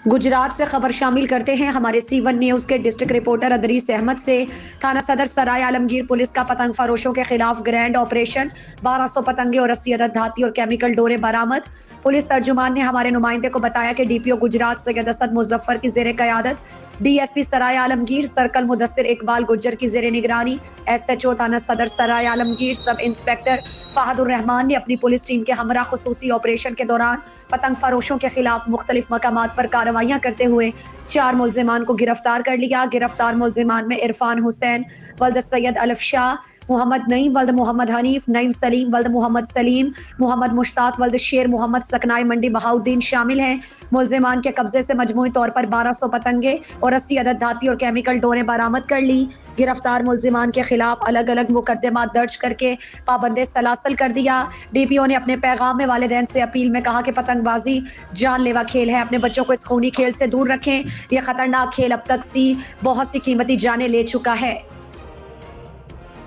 गुजरात से खबर शामिल करते हैं हमारे C1 न्यूज के डिस्ट्रिक्ट रिपोर्टर अदरीस अहमद से। थाना सदर सराय आलमगीर पुलिस का पतंग फरोशों के खिलाफ ग्रैंड ऑपरेशन, 1200 पतंगे और 80 अदद धाती और केमिकल डोरे बरामद। पुलिस तर्जुमान ने हमारे नुमाइंदे को बताया कि DPO गुजरात सैयद असद मुजफ्फर की जेर क़यादत, DSP सराय आलमगीर सर्कल मुदस्सिर इकबाल गुज्जर की जेर निगरानी, SHO थाना सदर सराय आलमगीर सब इंस्पेक्टर फहदुर रहमान ने अपनी पुलिस टीम के हमरा खुसूसी ऑपरेशन के दौरान पतंग फरोशों के खिलाफ मुख्तलिफ मकामात पर कार्रवाइयां करते हुए 4 मुल्जिमान को गिरफ्तार कर लिया। गिरफ्तार मुल्जिमान में इरफान हुसैन वल्द सैयद अलफ शाह, मोहम्मद नईम वल्द मोहम्मद हनीफ, नईम सलीम वल्द मोहम्मद सलीम, मोहम्मद मुश्ताक वल्द शेर मोहम्मद सकनाई मंडी बहाउद्दीन शामिल हैं। मुल्जिमान के कब्जे से मजमूई तौर पर 1200 पतंगे और 80 अदद धाती और केमिकल डोरें बरामद कर ली। गिरफ्तार मुल्जिमान के खिलाफ अलग अलग मुकदमात दर्ज करके पाबंदे सलासल कर दिया। DPO ने अपने पैगाम में वालिदैन से अपील में कहा कि पतंगबाजी जानलेवा खेल है, अपने बच्चों को इस खूनी खेल से दूर रखें। यह खतरनाक खेल अब तक बहुत सी कीमती जानें ले चुका है।